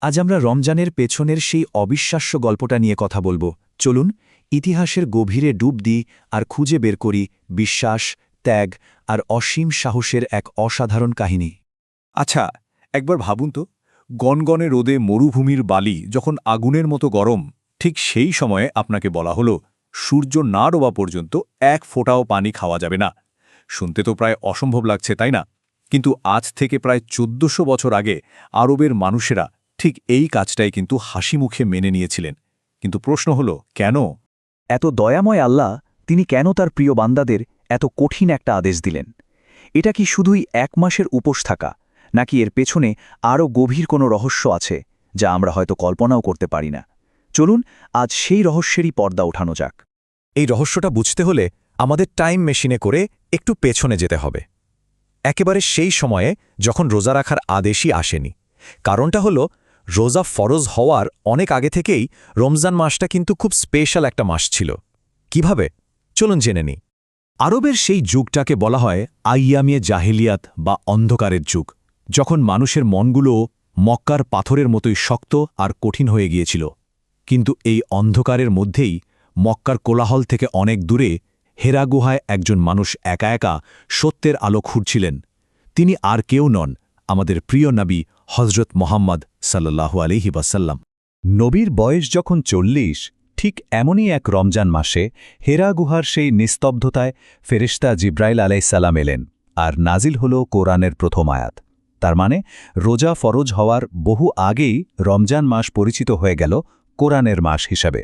আজ আমরা রমজানের পেছনের সেই অবিশ্বাস্য গল্পটা নিয়ে কথা বলবো। চলুন ইতিহাসের গভীরে ডুব দিই আর খুঁজে বের করি বিশ্বাস, ত্যাগ আর অসীম সাহসের এক অসাধারণ কাহিনী। আচ্ছা, একবার ভাবুন তো, গনগনে রোদে মরুভূমির বালি যখন আগুনের মতো গরম, ঠিক সেই সময়ে আপনাকে বলা হলো সূর্য না ডোবা পর্যন্ত এক ফোঁটাও পানি খাওয়া যাবে না। শুনতে তো প্রায় অসম্ভব লাগছে, তাই না? কিন্তু আজ থেকে প্রায় ১৪০০ বছর আগে আরবের মানুষেরা ঠিক এই কাজটাই কিন্তু হাসি মুখে মেনে নিয়েছিলেন। কিন্তু প্রশ্ন হলো, কেন? এত দয়াময় আল্লাহ, তিনি কেন তার প্রিয় বান্দাদের এত কঠিন একটা আদেশ দিলেন? এটা কি শুধুই ১ মাসের উপোস থাকা, নাকি এর পেছনে আরও গভীর কোনো রহস্য আছে যা আমরা হয়তো কল্পনাও করতে পারি না? চলুন আজ সেই রহস্যেরই পর্দা ওঠানো যাক। এই রহস্যটা বুঝতে হলে আমাদের টাইম মেশিনে করে একটু পেছনে যেতে হবে, একেবারে সেই সময়ে যখন রোজা রাখার আদেশই আসেনি। কারণটা হলো, রোজা ফরজ হওয়ার অনেক আগে থেকেই রমজান মাসটা কিন্তু খুব স্পেশাল একটা মাস ছিল। কিভাবে? চলুন জেনে নিই। আরবের সেই যুগটাকে বলা হয় আইয়ামিয়ে জাহিলিয়াত বা অন্ধকারের যুগ, যখন মানুষের মনগুলো মক্কার পাথরের মতোই শক্ত আর কঠিন হয়ে গিয়েছিল। কিন্তু এই অন্ধকারের মধ্যেই মক্কার কোলাহল থেকে অনেক দূরে হেরা গুহায় একজন মানুষ একা একা সত্যের আলো খুঁড়ছিলেন। তিনি আর কেউ নন, আমাদের প্রিয় নবী হজরত মোহাম্মদ সাল্লাল্লাহু আলাইহি ওয়াসাল্লাম। নবীর বয়স যখন ৪০, ঠিক এমনই এক রমজান মাসে হেরা গুহার সেই নিস্তব্ধতায় ফেরেশতা জিব্রাইল আলাইহিসসালাম এলেন, আর নাজিল হল কোরআনের প্রথম আয়াত। তার মানে রোজা ফরজ হওয়ার বহু আগেই রমজান মাস পরিচিত হয়ে গেল কোরআনের মাস হিসাবে।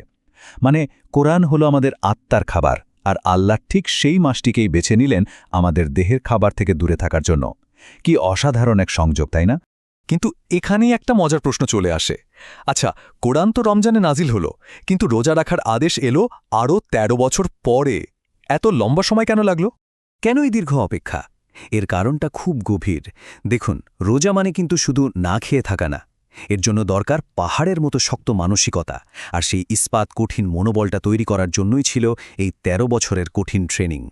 মানে কোরআন হলো আমাদের আত্মার খাবার, আর আল্লাহ ঠিক সেই মাসটিকেই বেছে নিলেন আমাদের দেহের খাবার থেকে দূরে থাকার জন্য। কি অসাধারণ এক সংযোগ, তাই না? কিন্তু এখানেই একটা মজার প্রশ্ন চলে আসে। আচ্ছা, কোরআন তো রমজানে নাজিল হলো, কিন্তু রোজা রাখার আদেশ এলো আরও ১৩ বছর পরে। এত লম্বা সময় কেন লাগলো? কেন এই দীর্ঘ অপেক্ষা? এর কারণটা খুব গভীর। দেখুন, রোজা মানে কিন্তু শুধু না খেয়ে থাকা না। এর জন্য দরকার পাহাড়ের মতো শক্ত মানসিকতা, আর সেই ইস্পাত কঠিন মনোবলটা তৈরি করার জন্যই ছিল এই ১৩ বছরের কঠিন ট্রেনিং।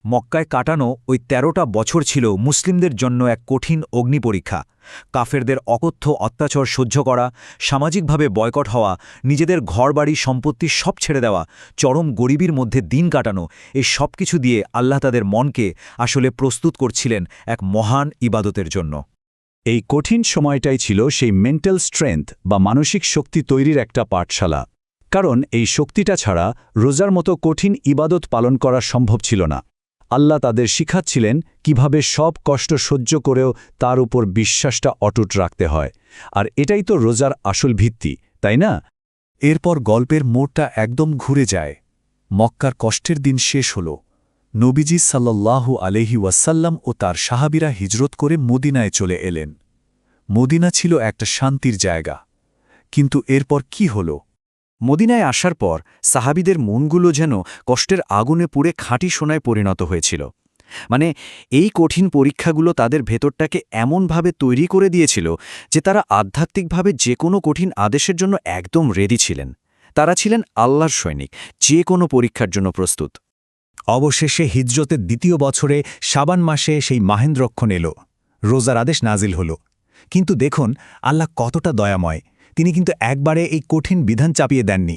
মক্কায় কাটানো ওই ১৩টা বছর ছিল মুসলিমদের জন্য এক কঠিন অগ্নিপরীক্ষা। কাফেরদের অকথ্য অত্যাচার সহ্য করা, সামাজিকভাবে বয়কট হওয়া, নিজেদের ঘরবাড়ি সম্পত্তি সব ছেড়ে দেওয়া, চরম গরিবীর মধ্যে দিন কাটানো, এই সব কিছু দিয়ে আল্লাহ তাদের মনকে আসলে প্রস্তুত করছিলেন এক মহান ইবাদতের জন্য। এই কঠিন সময়টাই ছিল সেই মেন্টাল স্ট্রেংথ বা মানসিক শক্তি তৈরির একটা পাঠশালা। কারণ এই শক্তিটা ছাড়া রোজার মতো কঠিন ইবাদত পালন করা সম্ভব ছিল না। আল্লাহ তাদের শিখাচ্ছিলেন কিভাবে সব কষ্ট সহ্য করেও তার উপর বিশ্বাসটা অটুট রাখতে হয়। আর এটাই তো রোজার আসল ভিত্তি, তাই না? এরপর গল্পের মোড়টা একদম ঘুরে যায়। মক্কার কষ্টের দিন শেষ হল। নবীজি সাল্লাল্লাহু আলাইহি ওয়াসাল্লাম ও তার সাহাবীরা হিজরত করে মদিনায় চলে এলেন। মদিনা ছিল একটা শান্তির জায়গা। কিন্তু এরপর কি হল? মদিনায় আসার পর সাহাবীদের মনগুলো যেন কষ্টের আগুনে পুড়ে খাঁটি সোনায় পরিণত হয়েছিল। মানে এই কঠিন পরীক্ষাগুলো তাদের ভেতরটাকে এমনভাবে তৈরি করে দিয়েছিল যে তারা আধ্যাত্মিকভাবে যে কোনো কঠিন আদেশের জন্য একদম রেডি ছিলেন। তারা ছিলেন আল্লাহর সৈনিক, যে কোনো পরীক্ষার জন্য প্রস্তুত। অবশেষে হিজরতের দ্বিতীয় বছরে শাবান মাসে সেই মাহেন্দ্রক্ষণ এলো, রোজার আদেশ নাজিল হল। কিন্তু দেখুন আল্লাহ কতটা দয়াময়, তিনি কিন্তু একবারে এই কঠিন বিধান চাপিয়ে দেননি।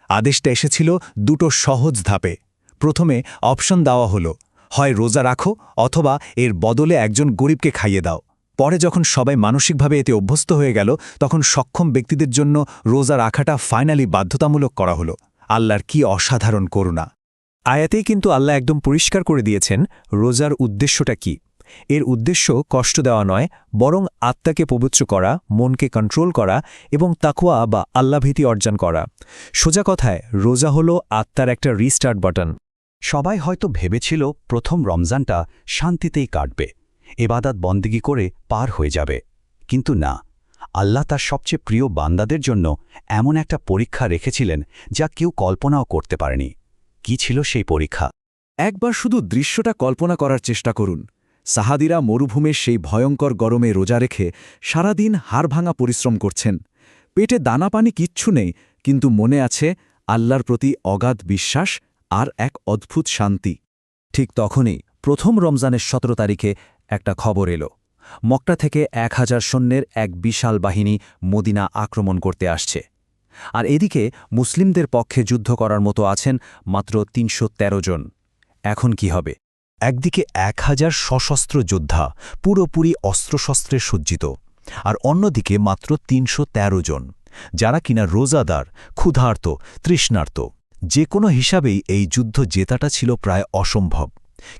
আদেশটা এসেছিল দুটো সহজ ধাপে। প্রথমে অপশন দেওয়া হলো, হয় রোজা রাখো অথবা এর বদলে একজন গরিবকে খাইয়ে দাও। পরে যখন সবাই মানসিকভাবে এতে অভ্যস্ত হয়ে গেল, তখন সক্ষম ব্যক্তিদের জন্য রোজা রাখাটা ফাইনালি বাধ্যতামূলক করা হলো। আল্লাহর কি অসাধারণ করুণা! আয়াতেই কিন্তু আল্লাহ একদম পরিষ্কার করে দিয়েছেন রোজার উদ্দেশ্যটা কি। এর উদ্দেশ্য কষ্ট দেওয়া নয়, বরং আত্মাকে পবিত্র করা, মনকে কন্ট্রোল করা এবং তাকওয়া বা আল্লাহভীতি অর্জন করা। সোজা কথায় রোজা হলো আত্মার একটা রিস্টার্ট বাটন। সবাই হয়তো ভেবেছিল প্রথম রমজানটা শান্তিতেই কাটবে, এবাদত বন্দেগী করে পার হয়ে যাবে। কিন্তু না, আল্লাহ তার সবচেয়ে প্রিয় বান্দাদের জন্য এমন একটা পরীক্ষা রেখেছিলেন যা কেউ কল্পনাও করতে পারেনি। কি ছিল সেই পরীক্ষা? একবার শুধু দৃশ্যটা কল্পনা করার চেষ্টা করুন। সাহাদীরা মরুভূমির সেই ভয়ঙ্কর গরমে রোজা রেখে সারাদিন হাড়ভাঙা পরিশ্রম করছেন। পেটে দানা পানি কিচ্ছু নেই, কিন্তু মনে আছে আল্লাহর প্রতি অগাধ বিশ্বাস আর এক অদ্ভুত শান্তি। ঠিক তখনই প্রথম রমজানের ১৭ তারিখে একটা খবর এলো। মক্কা থেকে 1000 সৈন্যের এক বিশাল বাহিনী মদিনা আক্রমণ করতে আসছে। আর এদিকে মুসলিমদের পক্ষে যুদ্ধ করার মতো আছেন মাত্র 313 জন। এখন কি হবে? একদিকে 1000 সশস্ত্র যোদ্ধা পুরোপুরি অস্ত্রশস্ত্রে সজ্জিত, আর অন্যদিকে মাত্র 313 জন, যারা কিনা রোজাদার, ক্ষুধার্ত, তৃষ্ণার্ত। যে কোনো হিসাবেই এই যুদ্ধ জেতাটা ছিল প্রায় অসম্ভব।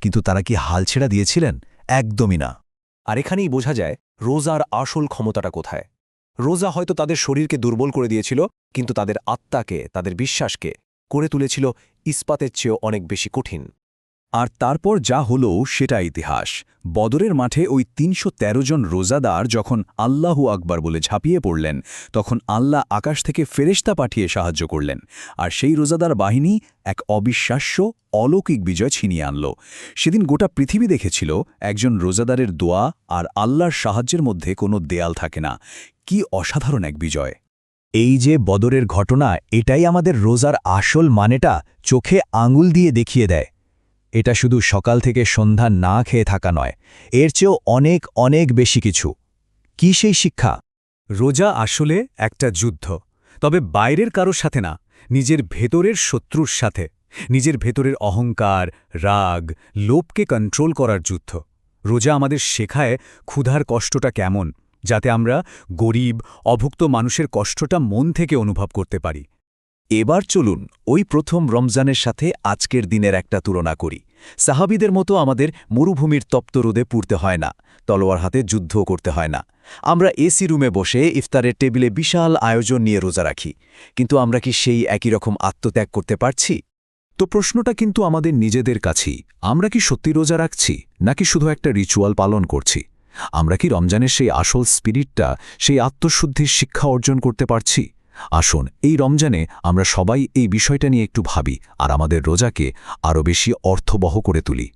কিন্তু তারা কি হাল ছেড়ে দিয়েছিলেন? একদমই না। আর এখানেই বোঝা যায় রোজার আসল ক্ষমতাটা কোথায়। রোজা হয়তো তাদের শরীরকে দুর্বল করে দিয়েছিল, কিন্তু তাদের আত্মাকে, তাদের বিশ্বাসকে করে তুলেছিল ইস্পাতের চেয়েও অনেক বেশি কঠিন। আর তারপর যা হলো সেটা ইতিহাস। বদরের মাঠে ওই 313 জন রোজাদার যখন আল্লাহু আকবার বলে ঝাঁপিয়ে পড়লেন, তখন আল্লাহ আকাশ থেকে ফেরেশতা পাঠিয়ে সাহায্য করলেন, আর সেই রোজাদার বাহিনী এক অবিশ্বাস্য অলৌকিক বিজয় ছিনিয়ে আনল। সেদিন গোটা পৃথিবী দেখেছিল একজন রোজাদারের দোয়া আর আল্লাহর সাহায্যের মধ্যে কোনো দেয়াল থাকে না। কি অসাধারণ এক বিজয়! এই যে বদরের ঘটনা, এটাই আমাদের রোজার আসল মানেটা চোখে আঙুল দিয়ে দেখিয়ে দেয়। এটা শুধু সকাল থেকে সন্ধ্যা না খেয়ে থাকা নয়, এর চেয়েও অনেক অনেক বেশি কিছু। কি সেই শিক্ষা? রোজা আসলে একটা যুদ্ধ, তবে বাইরের কারোর সাথে না, নিজের ভেতরের শত্রুর সাথে। নিজের ভেতরের অহংকার, রাগ, লোভকে কন্ট্রোল করার যুদ্ধ। রোজা আমাদের শেখায় ক্ষুধার কষ্টটা কেমন, যাতে আমরা গরিব, অভুক্ত মানুষের কষ্টটা মন থেকে অনুভব করতে পারি। এবার চলুন ওই প্রথম রমজানের সাথে আজকের দিনের একটা তুলনা করি। সাহাবীদের মতো আমাদের মরুভূমির তপ্ত রোদে পুড়তে হয় না, তলোয়ার হাতে যুদ্ধও করতে হয় না। আমরা এসি রুমে বসে ইফতারের টেবিলে বিশাল আয়োজন নিয়ে রোজা রাখি, কিন্তু আমরা কি সেই একই রকম আত্মত্যাগ করতে পারছি? তো প্রশ্নটা কিন্তু আমাদের নিজেদের কাছেই। আমরা কি সত্যি রোজা রাখছি, নাকি শুধু একটা রিচুয়াল পালন করছি? আমরা কি রমজানের সেই আসল স্পিরিটটা, সেই আত্মশুদ্ধির শিক্ষা অর্জন করতে পারছি? আসুন এই রমজানে আমরা সবাই এই বিষয়টা নিয়ে একটু ভাবি আর আমাদের রোজাকে আরও বেশি অর্থবহ করে তুলি।